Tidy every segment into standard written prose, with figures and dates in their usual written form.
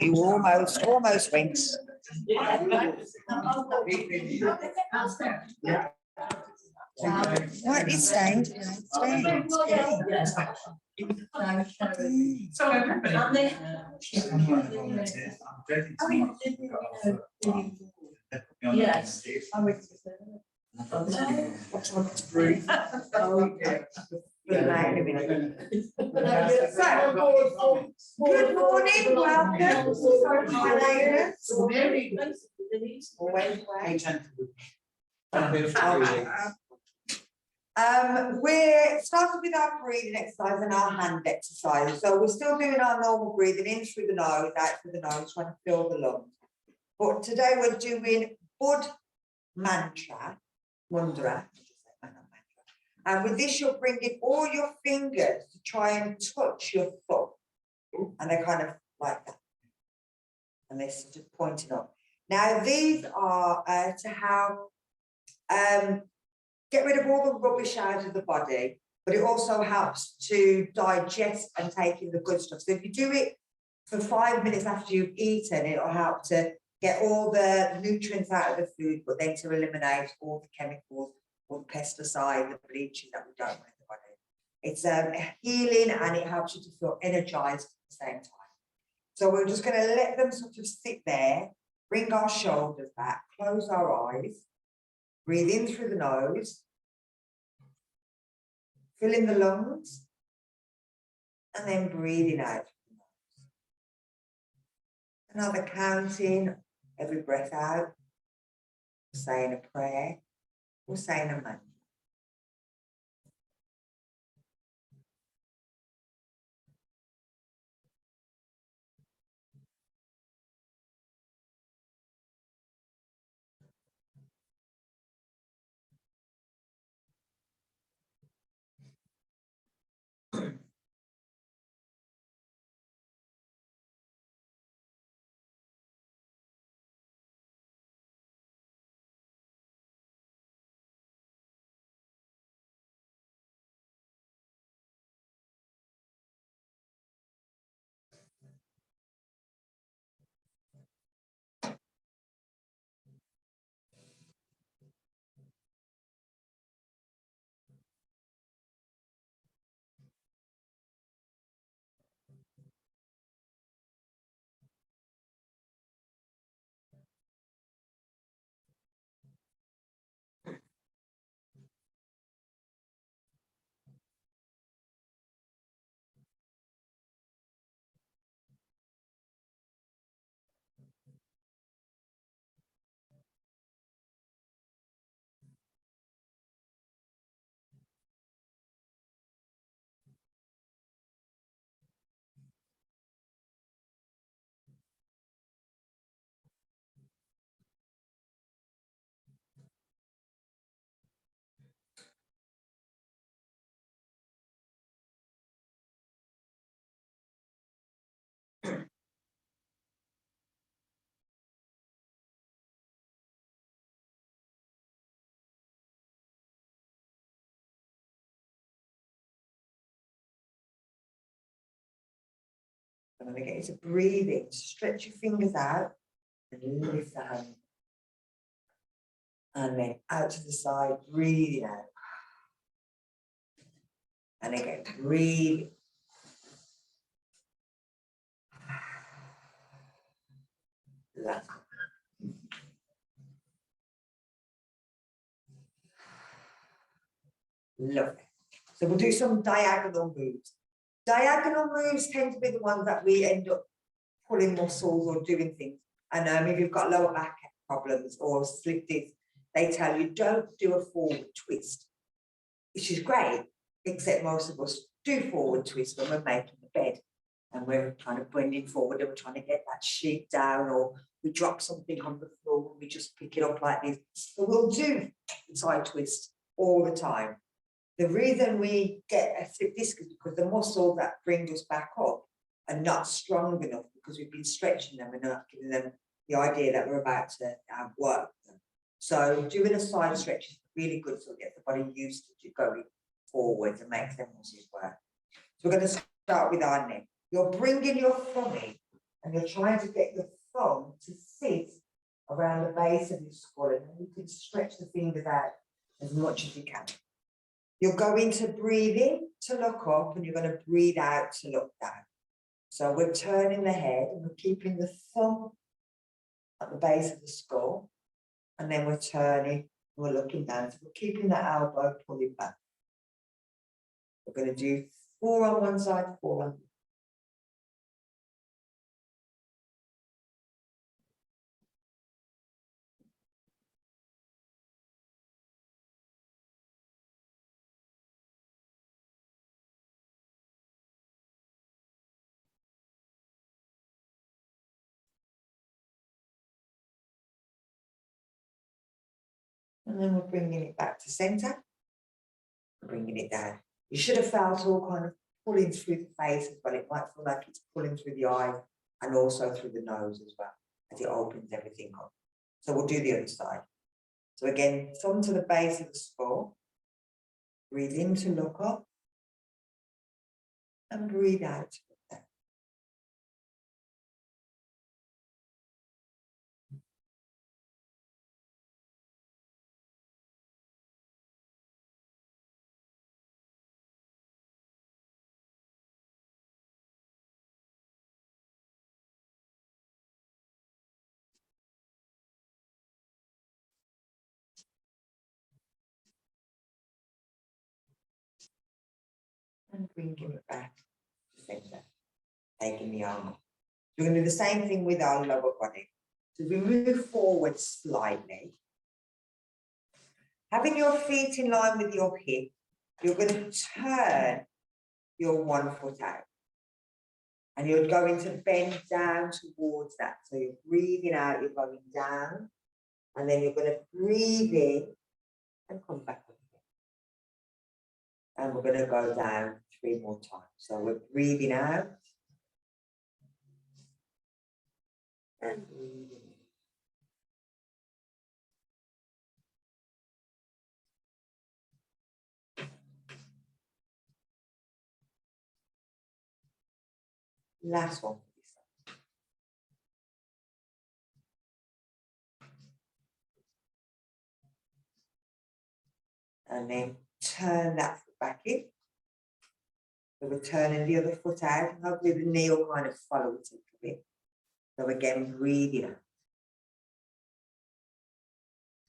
You almost went. Right, it's stained. So everybody. Yes. Good morning, welcome. We're starting with our breathing exercise and our hand exercise. So we're still doing our normal breathing in through the nose, out through the nose, trying to fill the lungs. But today we're doing Bud mantra, mudra. And with this, you're bringing all your fingers to try and touch your thumb. And they're kind of like that. And they're sort of pointing up. Now, these are to help get rid of all the rubbish out of the body, but it also helps to digest and take in the good stuff. So if you do it for 5 minutes after you've eaten, it'll help to get all the nutrients out of the food, but then to eliminate all the chemicals, all the pesticides, the bleaching that we don't want in the body. It's healing and it helps you to feel energized at the same time. So we're just going to let them sort of sit there, bring our shoulders back, close our eyes, breathe in through the nose, fill in the lungs, and then breathing out. Another counting every breath out, saying a prayer or saying a mantra. And then again, it's a breathing, stretch your fingers out and lift the hand. And then out to the side, breathing out. And again, breathe. Lovely. Lovely. So we'll do some diagonal moves. Diagonal moves tend to be the ones that we end up pulling muscles or doing things. And if you've got lower back problems or slip disc, they tell you don't do a forward twist, which is great, except most of us do forward twist when we're making the bed and we're kind of bending forward and we're trying to get that sheet down, or we drop something on the floor and we just pick it up like this. So we'll do the side twist all the time. The reason we get a slip disc is because the muscles that bring us back up are not strong enough, because we've been stretching them and not giving them the idea that we're about to work them. So doing a side stretch is really good, so it gets the body used to going forwards and makes their muscles work. So we're going to start with our neck. You're bringing your thumb in and you're trying to get your thumb to sit around the base of your skull, and then you can stretch the fingers out as much as you can. You're going to breathe in to look up and you're going to breathe out to look down. So we're turning the head and we're keeping the thumb at the base of the skull, and then we're turning and we're looking down. So we're keeping the elbow pulling back. We're going to do 4 on one side, 4 on the other. And then we're bringing it back to center, bringing it down. You should have felt all kind of pulling through the face as well. It might feel like it's pulling through the eye and also through the nose as well, as it opens everything up. So we'll do the other side. So again, thumb to the base of the skull, breathe in to look up, and breathe out to look down. And bringing it back to center, taking the arm off. We're going to do the same thing with our lower body. So we move forward slightly. Having your feet in line with your hip, you're going to turn your 1 foot out. And you're going to bend down towards that. So you're breathing out, you're going down. And then you're going to breathe in and come back up again. And we're going to go down 3 more times. So we're breathing out. And breathing in. Last one. And then turn that foot back in. So we're turning the other foot out, and hopefully the knee will kind of follow it a little bit. So again, breathing out.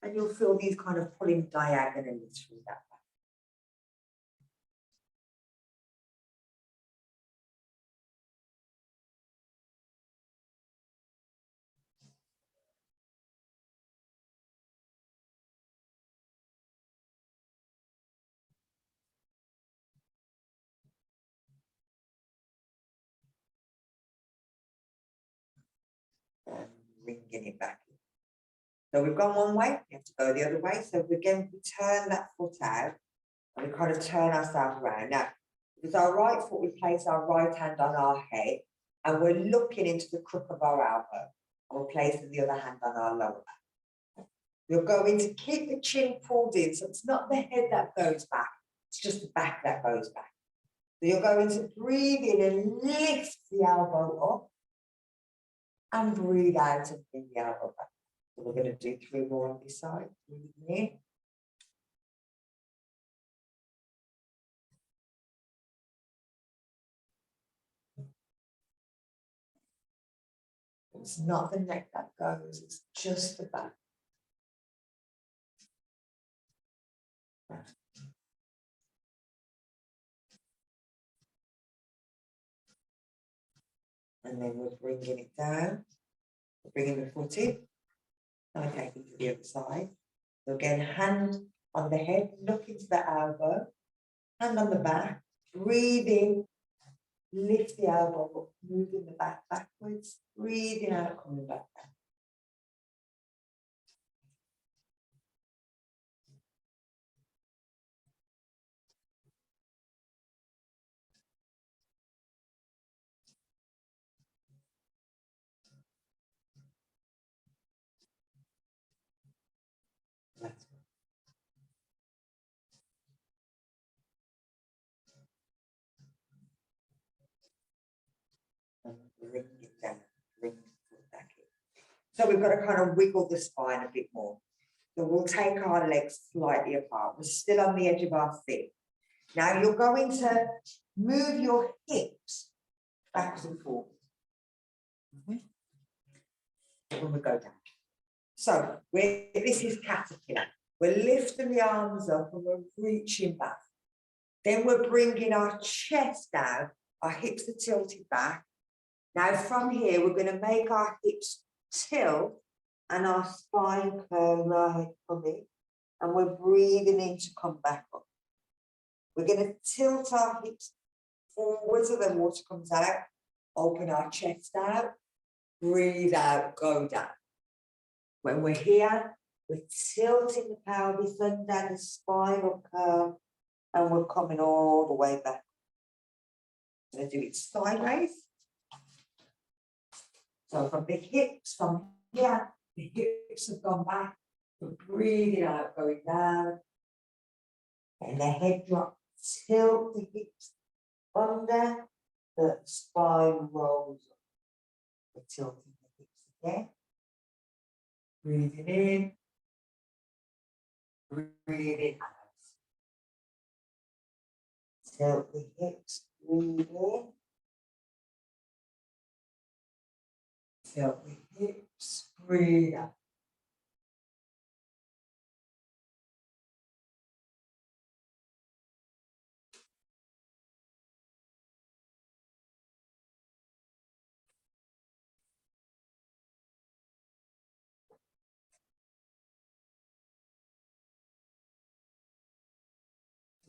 And you'll feel these kind of pulling diagonally through that back. And bringing it back in. So we've gone one way, we have to go the other way. So again, we turn that foot out and we kind of turn ourselves around. Now, with our right foot, we place our right hand on our head and we're looking into the crook of our elbow. And we're placing the other hand on our lower back. You're going to keep the chin pulled in, so it's not the head that goes back, it's just the back that goes back. So you're going to breathe in and lift the elbow up and breathe out and bring the elbow back. So we're going to do 3 more on this side. Breathing in. It's not the neck that goes, it's just the back. And then we're bringing it down. We're bringing the foot in. Now we're taking to the other side. So again, hand on the head, look into the elbow, hand on the back, breathe in, lift the elbow up, moving the back backwards, breathing out, coming back down. That's it. So we've got to kind of wiggle the spine a bit more. So we'll take our legs slightly apart. We're still on the edge of our feet. Now you're going to move your hips backwards and forwards. When we go down. So this is caterpillar. We're lifting the arms up and we're reaching back. Then we're bringing our chest down. Our hips are tilted back. Now from here, we're going to make our hips tilt and our spine curve right from it. And we're breathing in to come back up. We're going to tilt our hips forwards so the water comes out. Open our chest out. Breathe out, go down. When we're here, we're tilting the pelvis under the spinal curve and we're coming all the way back. I'm going to do it sideways. So from the hips, from here, the hips have gone back. We're breathing out, going down. And the head drop, tilt the hips under, the spine rolls up. We're tilting the hips again. Breathing in. Breathing out. Tilt the hips, breathe in. Tilt the hips, breathe out.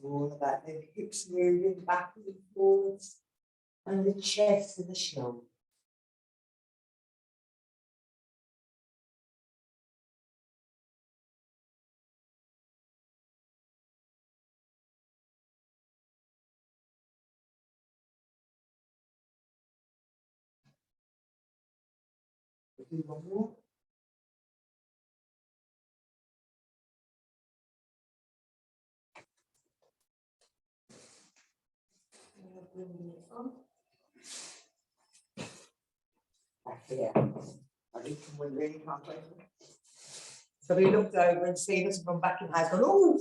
All of that, the hips moving backwards and forwards, and the chest and the shoulder. Do one more. Back here. I think we really can't go. So we looked over and seen us from back in house. Oh.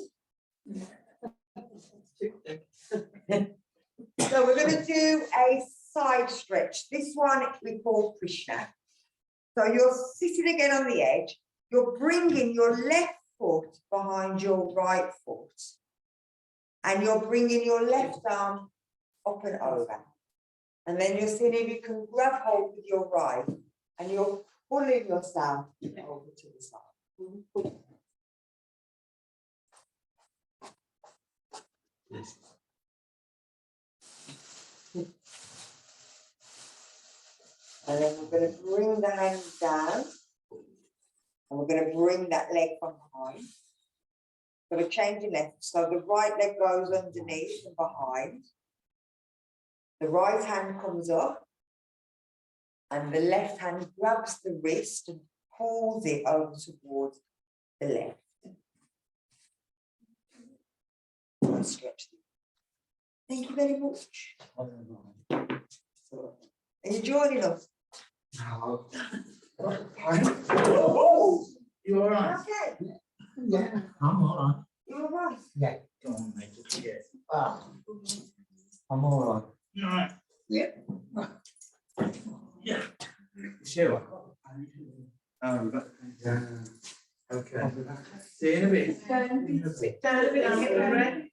So we're going to do a side stretch. This one we call Krishna. So you're sitting again on the edge. You're bringing your left foot behind your right foot. And you're bringing your left arm up and over. And then you're seeing if you can grab hold with your right. And you're pulling yourself over to the side. Yes. And then we're going to bring the hands down. And we're going to bring that leg from behind. So we're changing left. So the right leg goes underneath and behind. The right hand comes up. And the left hand grabs the wrist and pulls it over towards the left. And stretch. Thank you very much. Are you joining us? No. Oh, You all right? okay. Yeah, I'm all right. You're all right. Yeah. Go on, mate. Yeah. I'm all right. You all right? Yeah. Yeah. Sure. Oh, we've got. Yeah. Okay. See you in a bit. Sit down a bit. I'll get ready.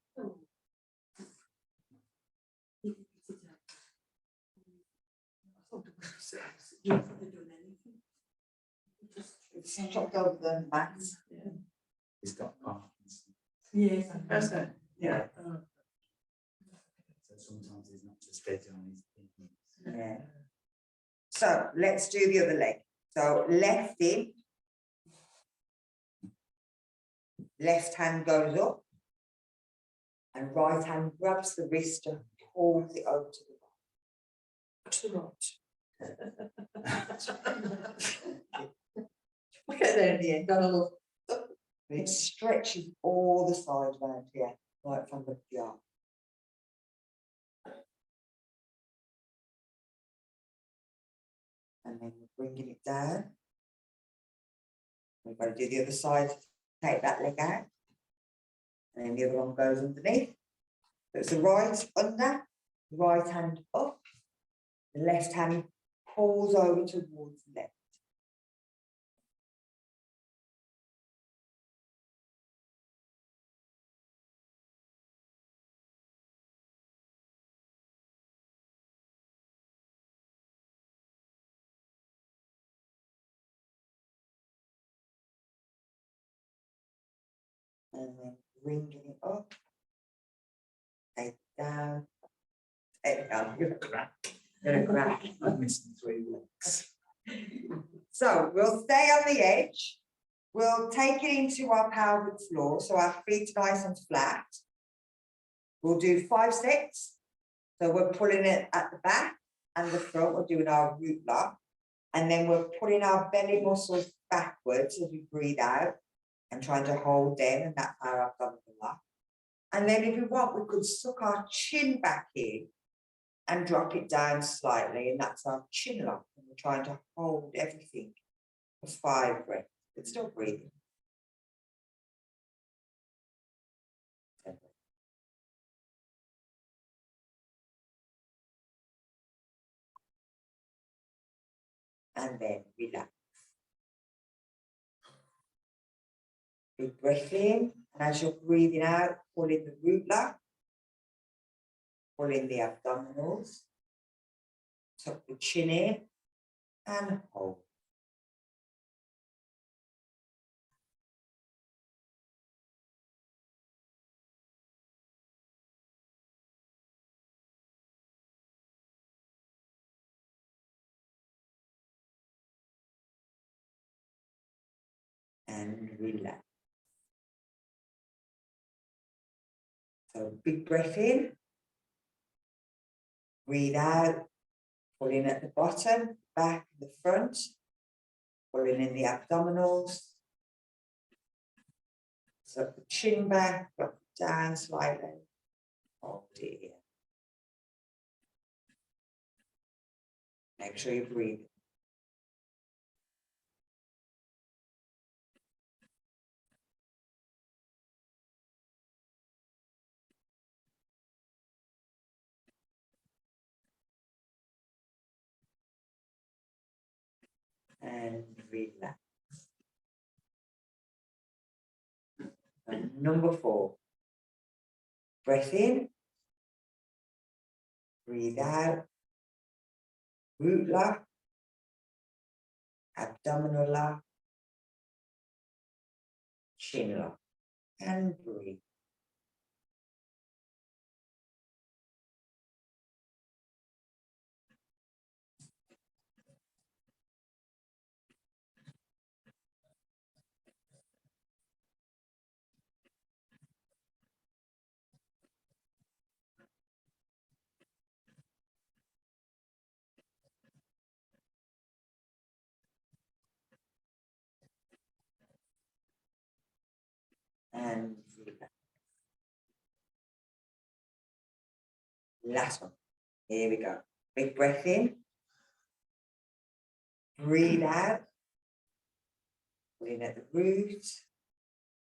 It's chopped over the mats. He's got Parkinson's. Yes, that's it. Yeah. So sometimes he's not just steady on his feet. Yeah. So let's do the other leg. So left in. Left hand goes up. And right hand grabs the wrist and pulls it over to the right. Look at there in the end, got a look. It stretches all the sides around here, right from the jaw. And then we're bringing it down. We're going to do the other side, take that leg out. And then the other one goes underneath. So it's the right under, the right hand up, the left hand pulls over towards the left. And then bringing it up, take it down, take it down, you're gonna crack. I'm missing 3 weeks. So we'll stay on the edge. We'll take it into our pelvic floor, so our feet are nice and flat. We'll do 5 sets. So we're pulling it at the back and the front, we're doing our root lock. And then we're pulling our belly muscles backwards as we breathe out and trying to hold them, and that's our abdominal lock. And then if we want, we could suck our chin back in and drop it down slightly, and that's our chin lock. And we're trying to hold everything for 5 breaths, but still breathing. And then relax. Big breath in, and as you're breathing out, pull in the root lock, pull in the abdominals, tuck the chin in, and hold. And relax. So big breath in, breathe out, pull in at the bottom, back, the front, pulling in the abdominals, so the chin back, drop it down slightly, hold it here. Make sure you breathe. And relax. And number 4. Breath in. Breathe out. Root lock. Abdominal lock. Chin lock. And breathe. And relax. Last one. Here we go. Big breath in. Breathe out. Pull in at the roots.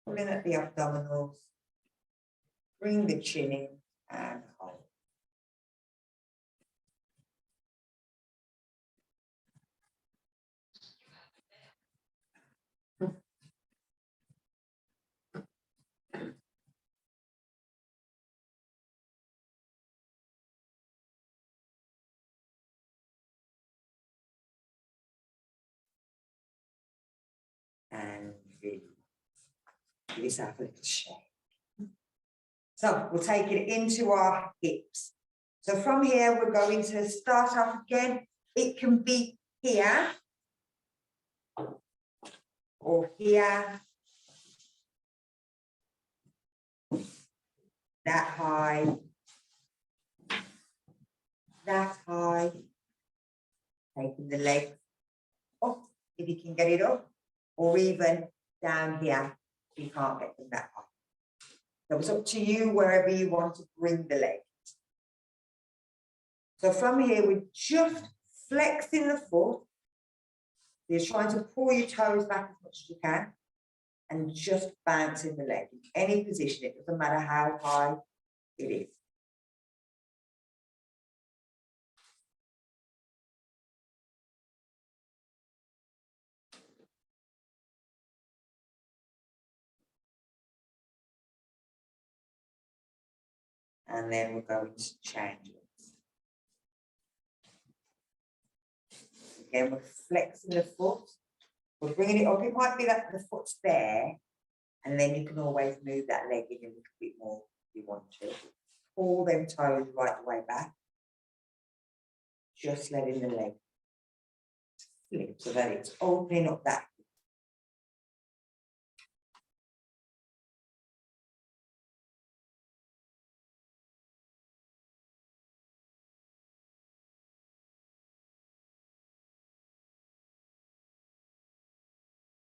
Pull in at the abdominals. Bring the chin in and hold. And release. Give yourself a little shake. So we'll take it into our hips. So from here, we're going to start off again. It can be here or here, that high, taking the legs up if you can get it up, or even down here if you can't get them that high. So it's up to you wherever you want to bring the legs. So from here, we're just flexing the foot You're trying to pull your toes back as much as you can and just bouncing the leg in any position. It doesn't matter how high it is. And then we're going to change it. Again, we're flexing the foot. We're bringing it up. It might be that the foot's there, and then you can always move that leg in a little bit more if you want to. Pull them toes right the way back. Just letting the leg flip so that it's opening up that.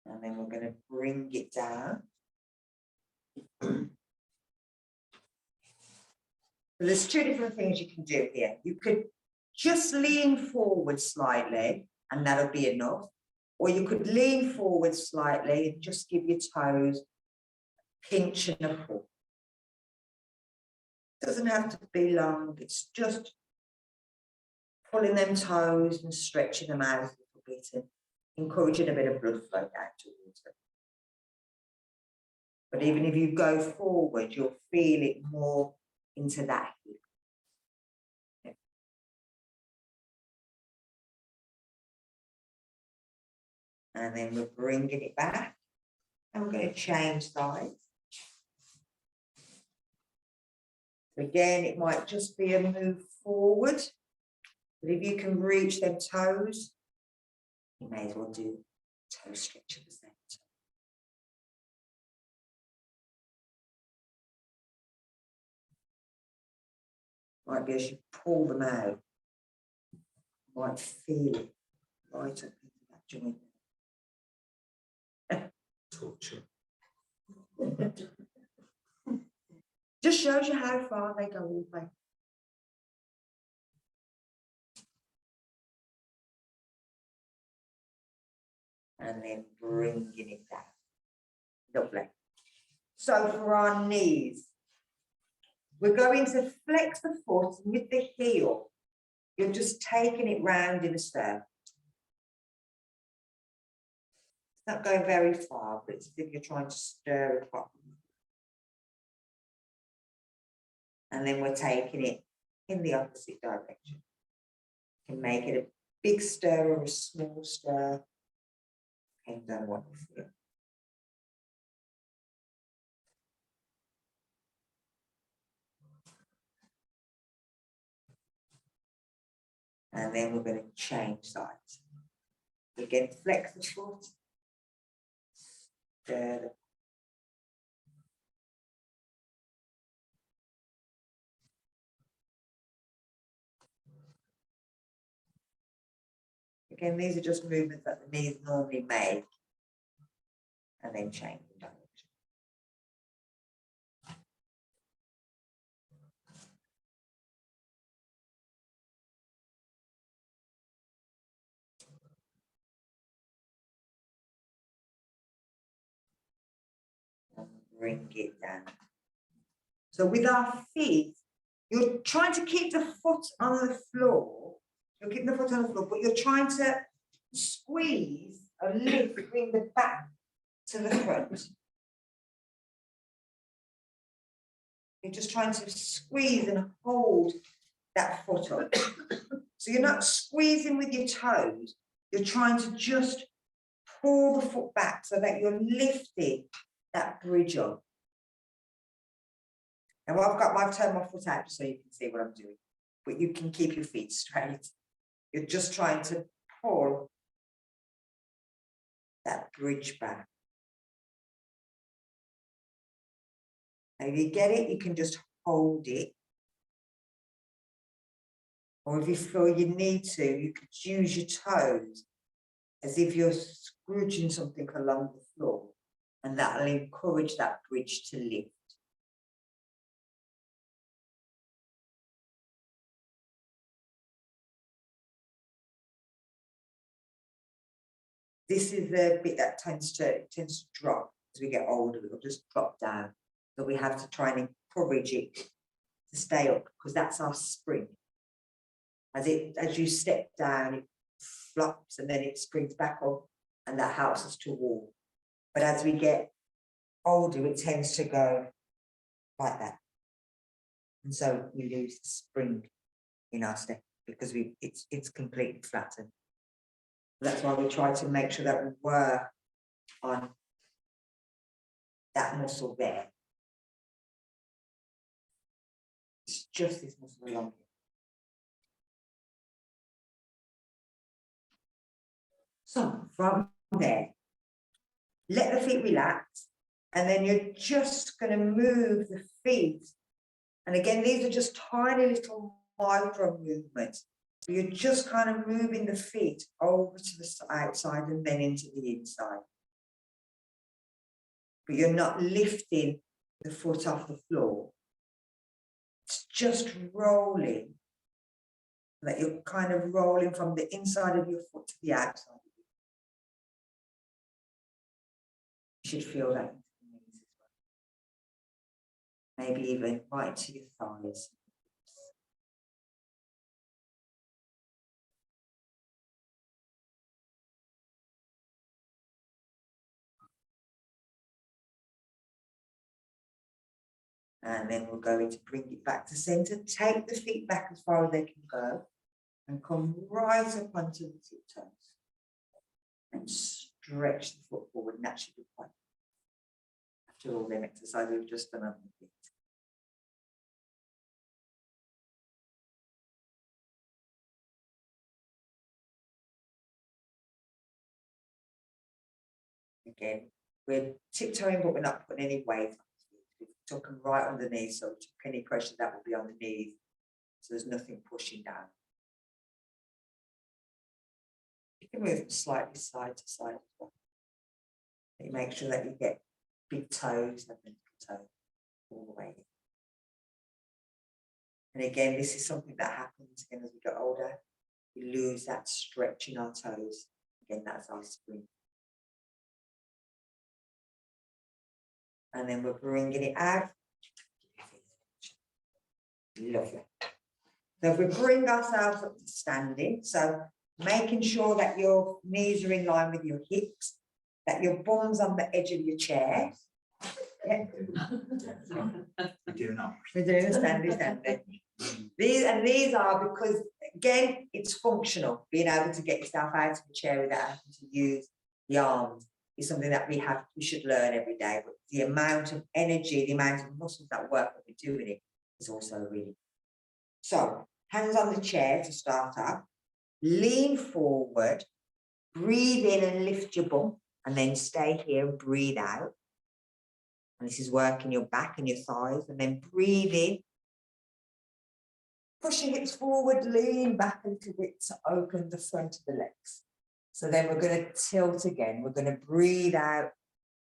And then we're going to bring it down. So there's two different things you can do here. You could just lean forward slightly and that'll be enough. Or you could lean forward slightly and just give your toes a pinch and a pull. It doesn't have to be long, it's just pulling them toes and stretching them out a little bit and encouraging a bit of blood flow down towards them. But even if you go forward, you'll feel it more into that hip. And then we're bringing it back and we're going to change sides. Again, it might just be a move forward, but if you can reach them toes, you may as well do toe stretch at the same time. Might be as you pull them out, you might feel it right up into that joint. Torture. Just shows you how far they go all the way. And then bringing it down. Lovely. So for our knees, we're going to flex the foot with the heel. You're just taking it round in a circle. It's not going very far, but it's as if you're trying to stir it up. And then we're taking it in the opposite direction. You can make it a big stir or a small stir. Depends on what you feel. And then we're going to change sides. Again, flex the foot. Stir the Again, these are just movements that the knees normally make, and then change the direction. And bring it down. So with our feet, you're trying to keep the foot on the floor. You're keeping the foot on the floor, but you're trying to squeeze a lift, bring the back to the front. You're just trying to squeeze and hold that foot up. So you're not squeezing with your toes. You're trying to just pull the foot back so that you're lifting that bridge up. Now I've turned my foot out so you can see what I'm doing, but you can keep your feet straight. You're just trying to pull that bridge back. Now if you get it, you can just hold it. Or if you feel you need to, you could use your toes as if you're scrooging something along the floor, and that'll encourage that bridge to lift. this is the bit that tends to drop as we get older. It'll just drop down. So we have to try and encourage it to stay up because that's our spring. As you step down, it flops and then it springs back up, and that helps us to walk. But as we get older, it tends to go like that. And so we lose the spring in our step because it's completely flattened. That's why we try to make sure that we work on that muscle there. It's just this muscle along here. So from there, let the feet relax, and then you're just going to move the feet. And again, these are just tiny little micro movements. So you're just kind of moving the feet over to the outside and then into the inside. But you're not lifting the foot off the floor. It's just rolling. That you're kind of rolling from the inside of your foot to the outside. You should feel that into the knees as well. Maybe even right to your thighs. And then we're going to bring it back to center. Take the feet back as far as they can go and come right up onto the tiptoes. And stretch the foot forward, and that should be quite. After all the exercise we've just done on the feet. Again, we're tiptoeing, but we're not putting any weight on the feet. We've took them right underneath, so we took any pressure that will be on the knees. So there's nothing pushing down. You can move slightly side to side as well. You make sure that you get big toes and little toe all the way in. And again, this is something that happens again as we get older. We lose that stretch in our toes. Again, that's our spring. And then we're bringing it out. Lovely. So if we bring ourselves up to standing, so making sure that your knees are in line with your hips, that your bum's on the edge of your chair. Yeah. We do not. We're doing standing. These are because, again, it's functional. Being able to get yourself out of the chair without having to use the arms is something that we should learn every day. But the amount of energy, the amount of muscles that work when we're doing it is also really. So, hands on the chair to start up. Lean forward, breathe in and lift your bum, and then stay here and breathe out. And this is working your back and your thighs, and then breathe in. Push your hips forward, lean back a little bit to open the front of the legs. So then we're going to tilt again. We're going to breathe out,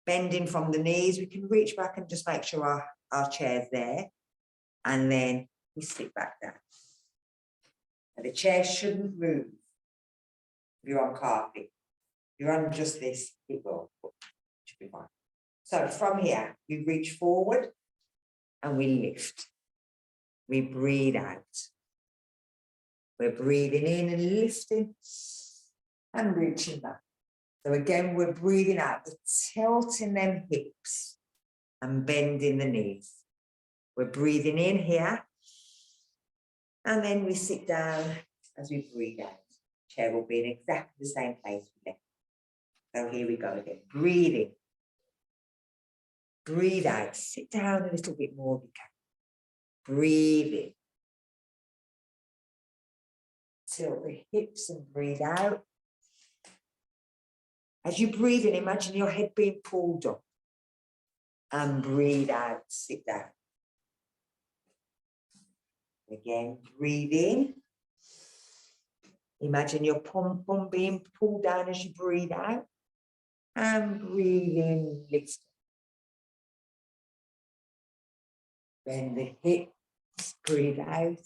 bending from the knees. We can reach back and just make sure our chair's there. And then we sit back down. And the chair shouldn't move if you're on carpet. If you're on just this, it will. Should be fine. So from here, we reach forward and we lift. We breathe out. We're breathing in and lifting and reaching back. So again, we're breathing out, we're tilting them hips and bending the knees. We're breathing in here. And then we sit down as we breathe out. Chair will be in exactly the same place we left. So here we go again. Breathing. Breathe out. Sit down a little bit more if you can. Breathe in. Tilt the hips and breathe out. As you breathe in, imagine your head being pulled up. And breathe out. Sit down. Again, breathe in. Imagine your pum being pulled down as you breathe out. And breathe in, lift. Bend the hips, breathe out.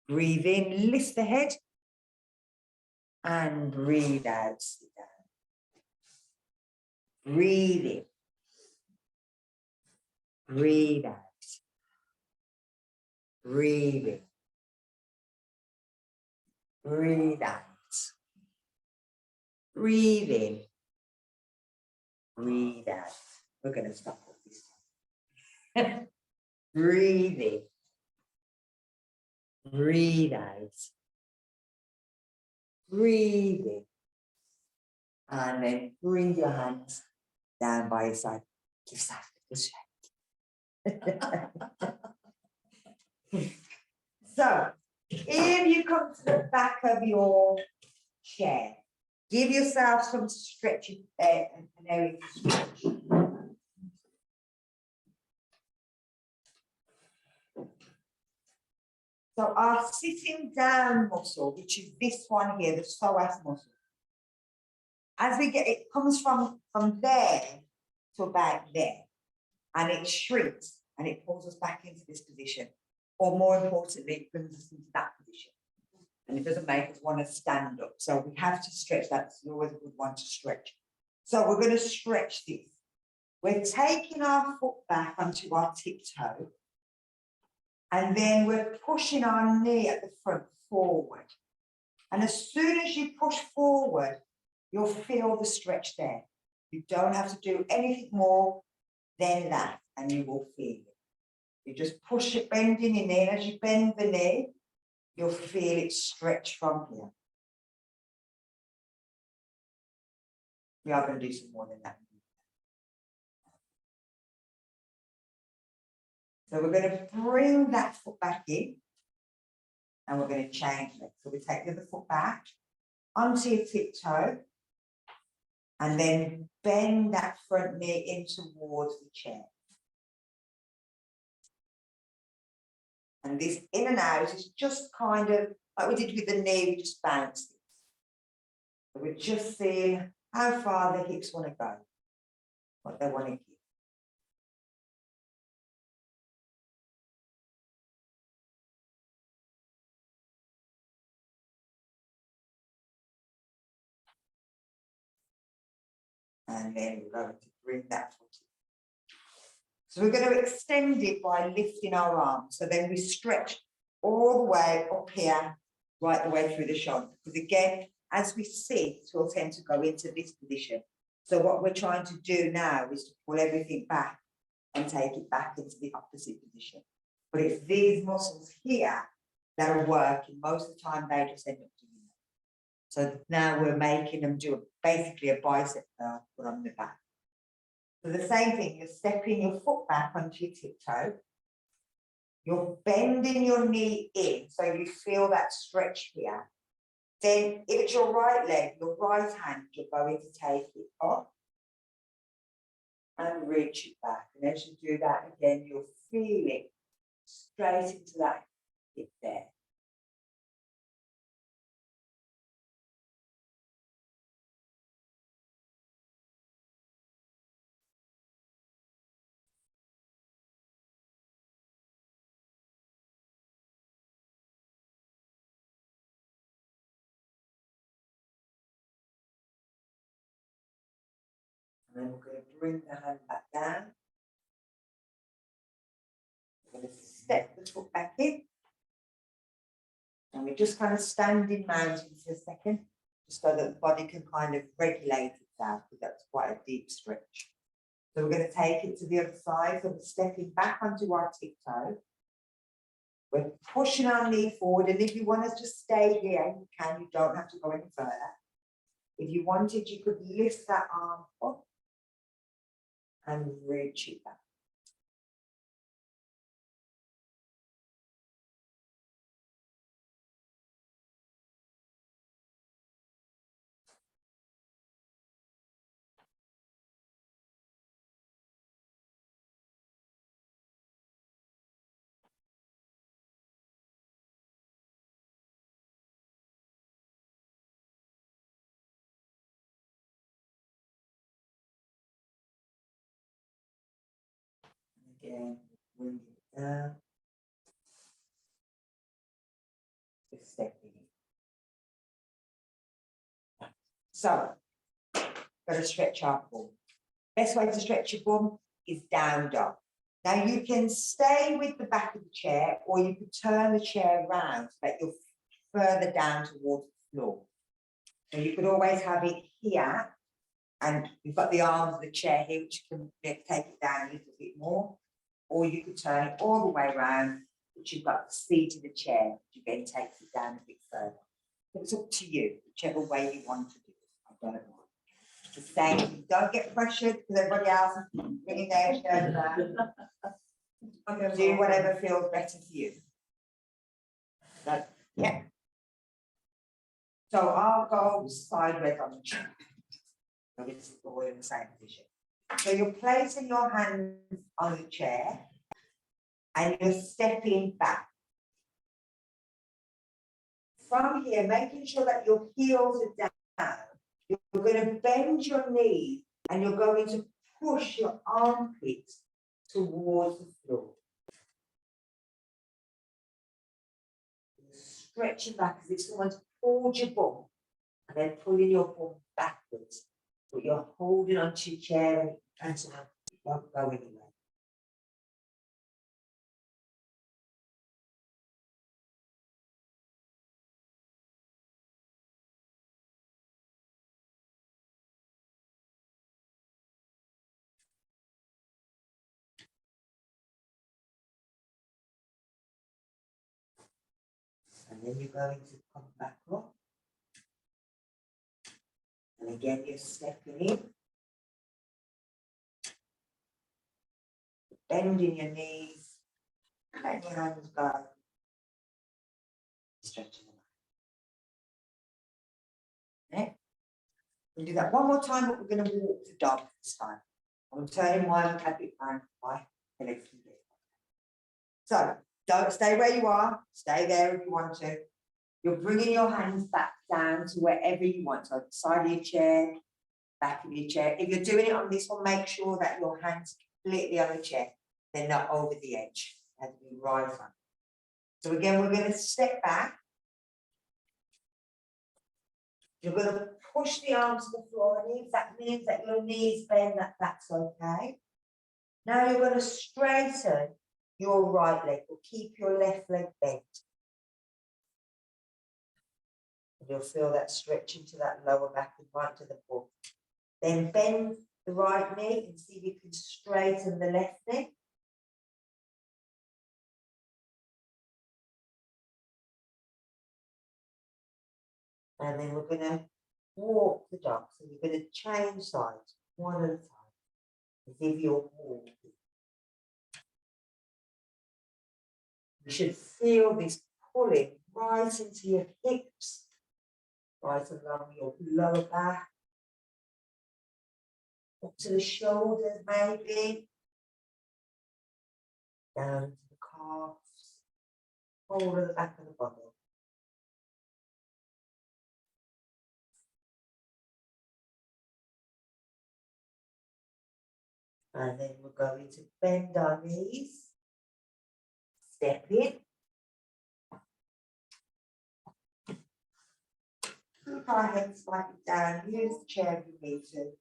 Breathe in, lift the head. And breathe out, sit down. Breathe in. Breathe out. Breathe in. Breathe out. Breathe in. Breathe out. We're going to stop with this time. Breathe in. Breathe out. Breathe in. And then bring your hands down by your side. Give yourself a shake. So, if you come to the back of your chair, give yourself some stretching there and an area to stretch. So our sitting down muscle, which is this one here, the psoas muscle, as we get, it comes from there to about there, and it shrinks and it pulls us back into this position. Or more importantly, it brings us into that position. And it doesn't make us want to stand up. So we have to stretch that. It's always a good one to stretch. So we're going to stretch this. We're taking our foot back onto our tiptoe. And then we're pushing our knee at the front forward. And as soon as you push forward, you'll feel the stretch there. You don't have to do anything more than that, and you will feel it. You just push it, bending in there. As you bend the knee, you'll feel it stretch from here. We are going to do some more than that. So we're going to bring that foot back in, and we're going to change it. So we take the other foot back onto your tiptoe, and then bend that front knee in towards the chair. And this in and out is just kind of like we did with the knee, we just bounced it. So we're just seeing how far the hips want to go, what they want to give. And then we're going to bring that foot in. So we're going to extend it by lifting our arms. So then we stretch all the way up here, right the way through the shoulder. Because again, as we sit, we'll tend to go into this position. So what we're trying to do now is to pull everything back and take it back into the opposite position. But it's these muscles here that are working. Most of the time, they just end up doing that. So now we're making them do basically a bicep curl, but on the back. So the same thing, you're stepping your foot back onto your tiptoe. You're bending your knee in, so you feel that stretch here. Then if it's your right leg, your right hand, you're going to take it up and reach it back. And as you do that again, you'll feel it straight into that hip there. And then we're going to bring the hand back down. We're going to step the foot back in. And we just kind of stand in mountains for a second, just so that the body can kind of regulate itself, because that's quite a deep stretch. So we're going to take it to the other side. So we're stepping back onto our tiptoe. We're pushing our knee forward. And if you want to just stay here, you can. You don't have to go any further. If you wanted, you could lift that arm up and reach it back. Again, bring it down. Just stepping in. So, got to stretch our core. Best way to stretch your bum is down dog. Now you can stay with the back of the chair, or you can turn the chair round so that you're further down towards the floor. So you could always have it here, and you've got the arms of the chair here, which you can take it down a little bit more, or you could turn it all the way around, which you've got the seat of the chair, which again takes it down a bit further. But it's up to you, whichever way you want to do it. I don't know. It's the same. Don't get pressured because everybody else is bringing their chair down. Do whatever feels better for you. But, yeah. So I'll go sideways on the chair. So it's all in the same position. So you're placing your hands on the chair and you're stepping back. From here, making sure that your heels are down, you're going to bend your knees and you're going to push your armpits towards the floor. Stretch it back as if someone's pulled your bum and then pulling your bum backwards. But you're holding onto your chair and so it won't go anywhere. And then you're going to come back up. And again, you're stepping in. Bending your knees. Let your hands go. Stretching them out. Okay. We'll do that one more time, but we're going to walk the dog this time. I'm turning my habit around my legs. So don't stay where you are. Stay there if you want to. You're bringing your hands back down to wherever you want. So side of your chair, back of your chair. If you're doing it on this one, make sure that your hands are completely on the chair. They're not over the edge. They have to be right on. So again, we're going to step back. You're going to push the arms to the floor, and if that means that your knees bend, that's okay. Now you're going to straighten your right leg, or keep your left leg bent. And you'll feel that stretching to that lower back and right to the bum. Then bend the right knee and see if you can straighten the left knee. And then we're going to walk the dog. So you're going to change sides one at a time. As if you're walking. You should feel this pulling right into your hips, right along your lower back, up to the shoulders maybe, down to the calves, whole of the back of the body. And then we're going to bend our knees, step in. Keep our heads slightly down, use the chair if you need to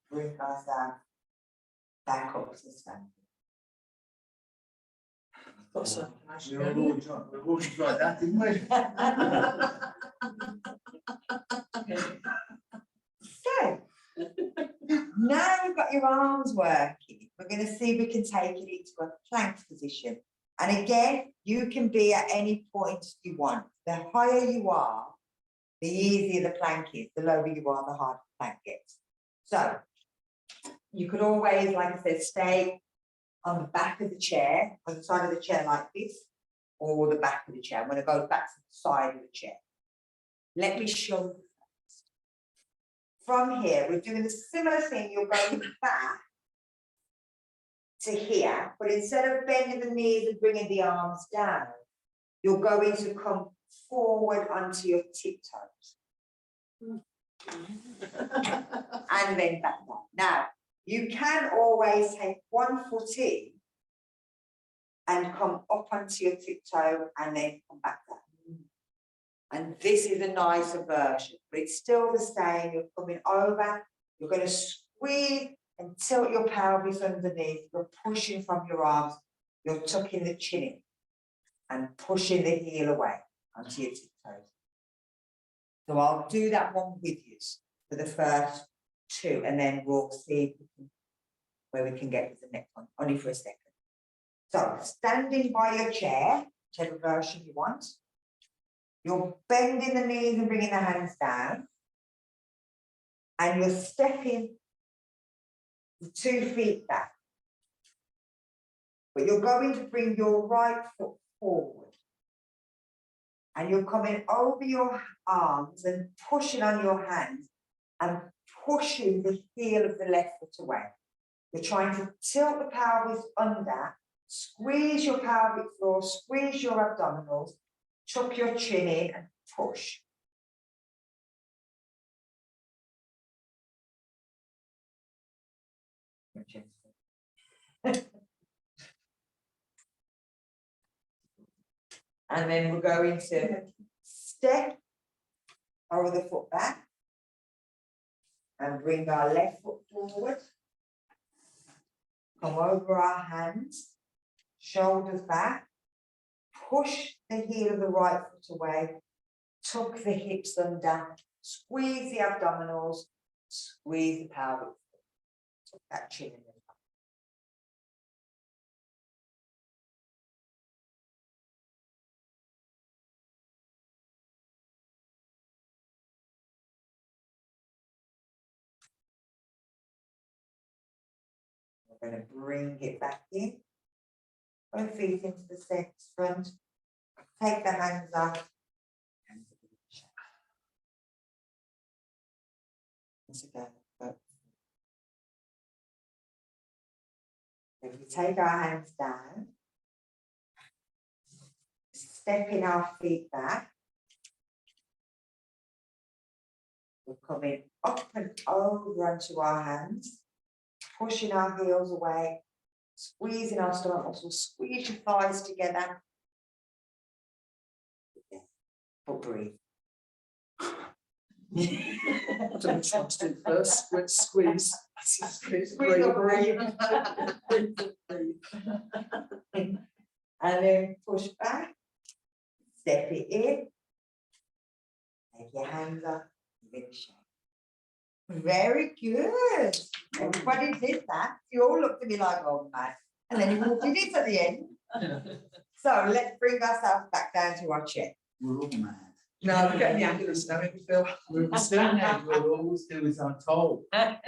bring ourselves back up to stand. Got some. We've always tried that, didn't we? So, now you've got your arms working, we're going to see if we can take it into a plank position. And again, you can be at any point you want. The higher you are, the easier the plank is. The lower you are, the harder the plank gets. So, you could always, like I said, stay on the back of the chair, on the side of the chair like this, or the back of the chair. I'm going to go back to the side of the chair. Let me show you. From here, we're doing the similar thing. You're going back to here, but instead of bending the knees and bringing the arms down, you're going to come forward onto your tiptoes. And then back down. Now, you can always take one foot in and come up onto your tiptoe and then come back down. And this is a nicer version, but it's still the same. You're coming over, you're going to squeeze and tilt your pelvis underneath, you're pushing from your arms, you're tucking the chin in and pushing the heel away onto your tiptoes. So I'll do that one with you for the first two, and then we'll see where we can get to the next one, only for a second. So standing by your chair, whichever version you want, you're bending the knees and bringing the hands down, and you're stepping the 2 feet back. But you're going to bring your right foot forward. And you're coming over your arms and pushing on your hands and pushing the heel of the left foot away. You're trying to tilt the pelvis under, squeeze your pelvic floor, squeeze your abdominals, tuck your chin in and push. And then we're going to step our other foot back and bring our left foot forward. Come over our hands, shoulders back, push the heel of the right foot away, tuck the hips under, squeeze the abdominals, squeeze the pelvic, tuck that chin in. We're going to bring it back in, both feet into the front, take the hands up. Once again, if we take our hands down, stepping our feet back, we're coming up and over onto our hands, pushing our heels away, squeezing our stomach muscles, squeeze your thighs together. But breathe. So which one to do first? Let's squeeze. Squeeze, Breathe or breathe. breathe. And then push back, step it in, take your hands up, finish. Very good. Everybody did that. You all looked at me like, oh man. And then you all did it at the end. So let's bring ourselves back down to our chair. We're all mad. No, we're getting the ambulance now, we feel. We're still mad, we'll always do as I'm told. Like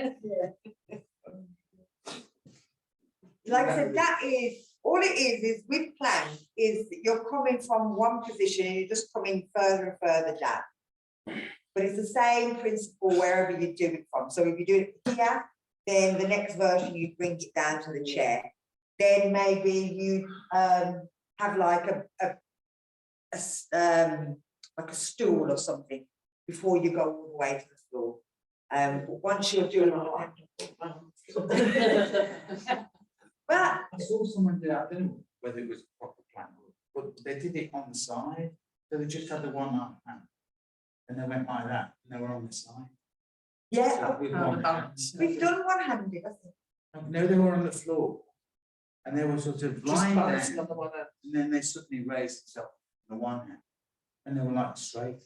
I said, that is, all it is with plank, is that you're coming from one position and you're just coming further and further down. But it's the same principle wherever you do it from. So if you do it here, then the next version you bring it down to the chair. Then maybe you have like a stool or something before you go all the way to the floor. But once you're doing all well, I saw someone do that, I don't know whether it was a proper plan, but they did it on the side, so they just had the one up hand. And they went like that, and they were on the side. yeah, So with one hand. we've done one-handed, I think. No, they were on the floor. And they were sort of Just lying balancing down, on the one hand. and then they suddenly raised themselves on the one hand. And they were like straight,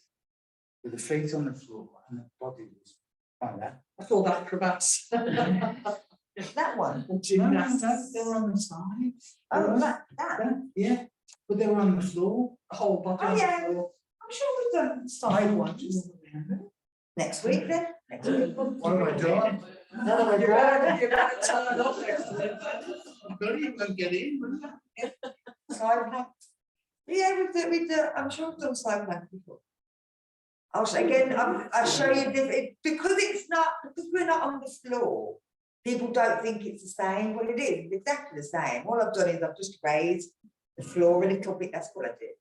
with the feet on the floor, and the body was like that. I call that acrobats. That one. Or No, gymnasts. they were on the side. Oh, that. Yeah, but they were on the floor. The whole body. Oh, on the yeah. floor. I'm sure we've done side ones. Next week then. Next week. What have I done? Another one. You're gonna turn up next to them. I'm gonna even get in, wouldn't I? Side plank. Yeah, we've done, I'm sure we've done side plank before. I'll show again, I'll show you because we're not on the floor. People don't think it's the same. Well, it is exactly the same. All I've done is I've just raised the floor a little bit. That's what I did.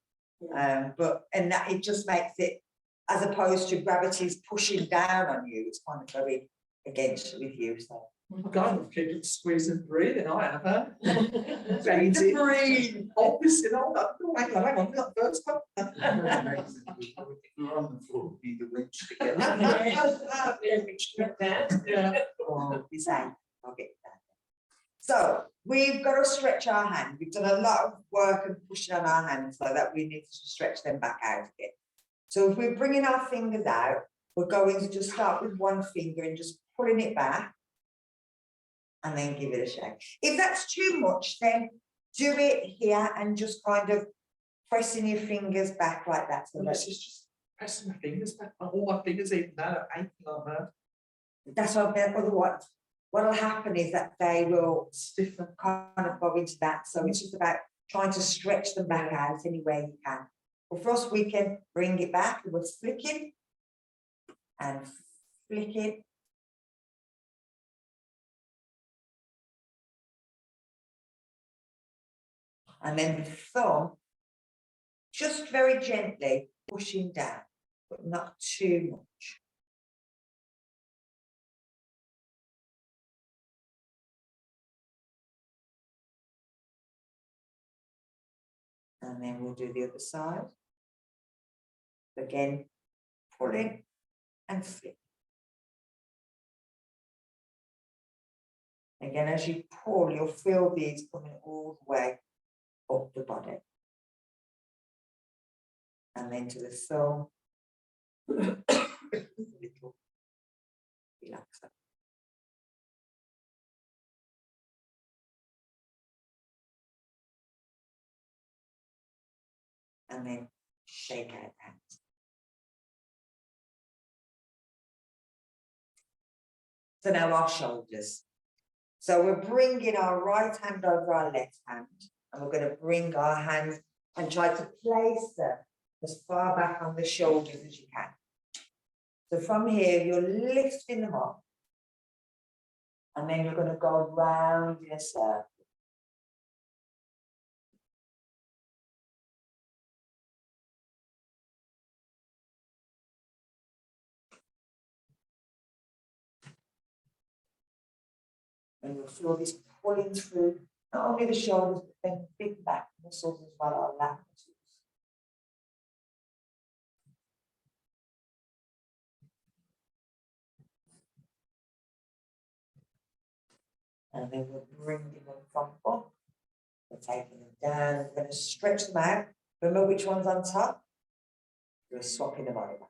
And that it just makes it, as opposed to gravity's pushing down on you, it's kind of going against with you. So God, keep it squeezing and breathing, I have, huh? ready to breathe. Opposite, all that. Hang on, that first one. If we were on the floor, we need a winch to get in. Yeah. Or be saying, I'll get So we've got to stretch our hand. We've done a lot of work and pushing on our hands so that we need to stretch them back out again. So if we're bringing our fingers out, we're going to just start with one finger and just pulling it back. And then give it a shake. If that's too much, then do it here and just kind of pressing your fingers back like that. So This is just pressing my fingers back. All my fingers even now are aching like that. that's what, otherwise, what'll happen is that they will Stiffen. kind of go into that. So it's just about trying to stretch them back out anywhere you can. Well, for us, we can bring it back and we're flicking and flicking. And then the thumb, just very gently pushing down, but not too much. And then we'll do the other side. Again, pulling and flip. Again, as you pull, you'll feel these coming all the way up the body. And then to the thumb. Little relaxer. And then shake out hands. So now our shoulders. So we're bringing our right hand over our left hand, and we're going to bring our hands and try to place them as far back on the shoulders as you can. So from here, you're lifting them up, and then you're going to go round in a circle. And you'll feel this pulling through, not only the shoulders, but then big back muscles as well, our lat muscles. And then we're bringing them from up. We're taking them down. We're going to stretch them out. Remember which one's on top? We're swapping them over.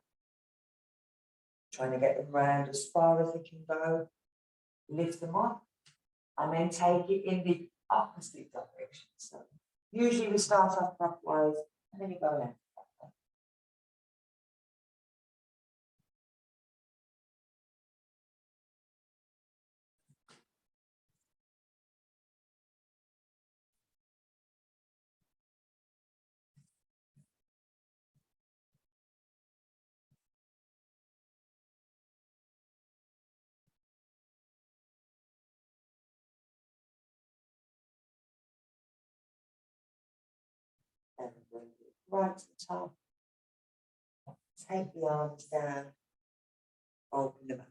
Trying to get them round as far as they can go. Lift them up. And then take it in the opposite direction. So usually we start off clockwise and then you go left. And bring it right to the top. Take the arms down. Open them up.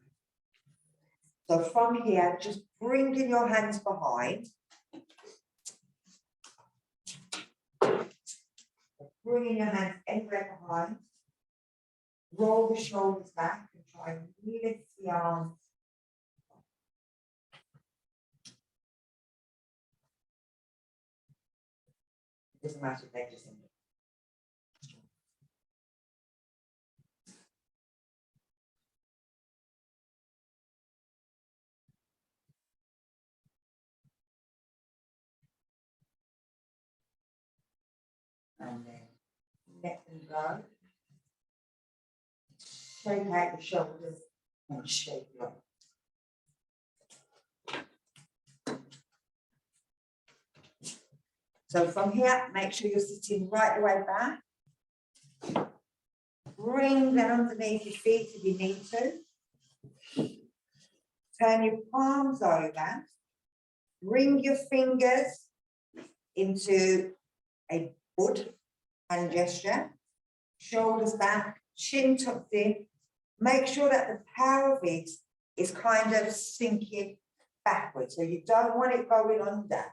So from here, just bringing your hands behind. Bringing your hands anywhere behind. Roll the shoulders back and try and lift the arms. It doesn't matter if they're just in it. And then let them go. Shake out the shoulders and shake them. So from here, make sure you're sitting right the way back. Bring them underneath your feet if you need to. Turn your palms over. Bring your fingers into a bud hand gesture. Shoulders back, chin tucked in. Make sure that the pelvis is kind of sinking backwards. So you don't want it going under.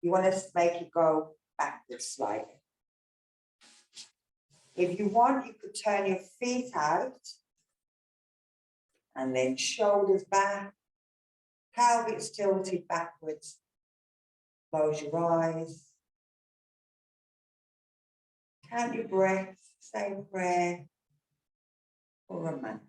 You want to make it go backwards slightly. If you want, you could turn your feet out and then shoulders back, pelvis tilted backwards, Close your eyes. Count your breath, say a prayer or a mantra.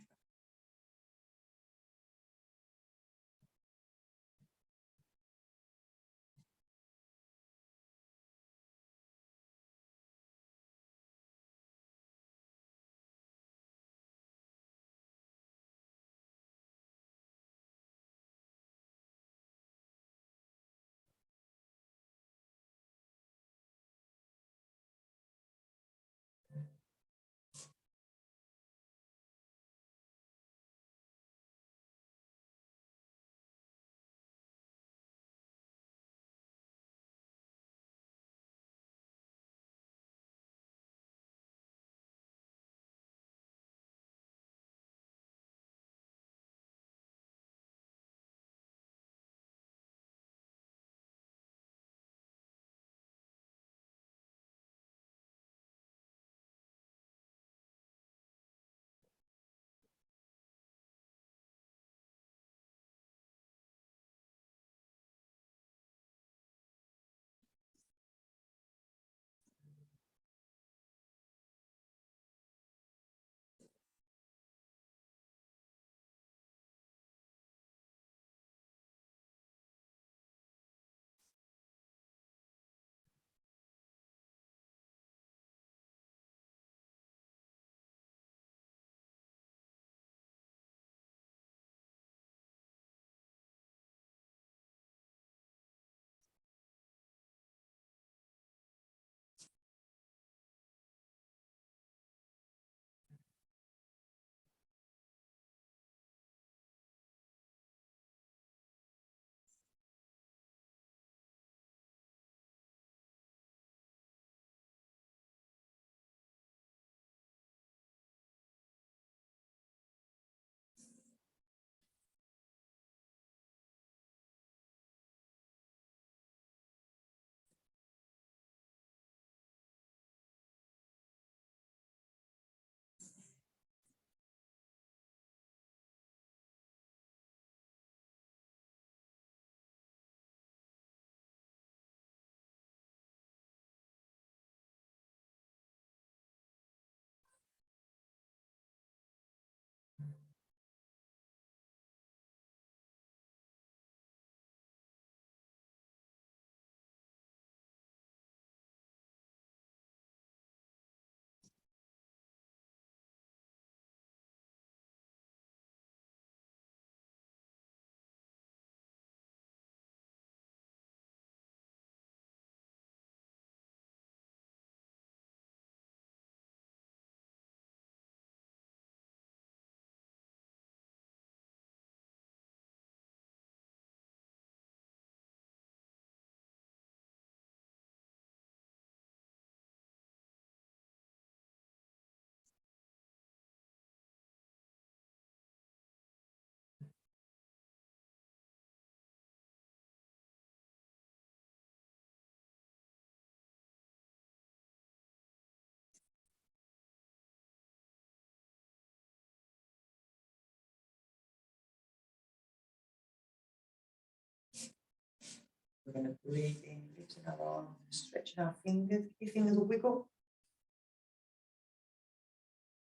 We're going to breathe in, lifting our arms, stretching our fingers, your fingers will wiggle.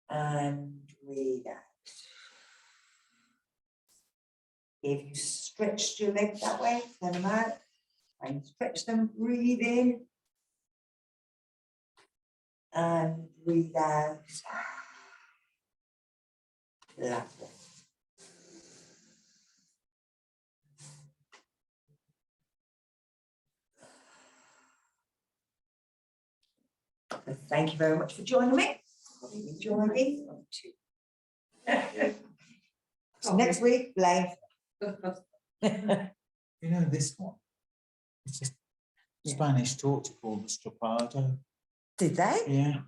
And breathe out. If you stretched your legs that way, turn them out and stretch them, breathe in. And breathe out. Lovely. So thank you very much for joining me. Joining. So next week, Blaine. You know this one? It's just Spanish torture called the Stropado. Did they? Yeah.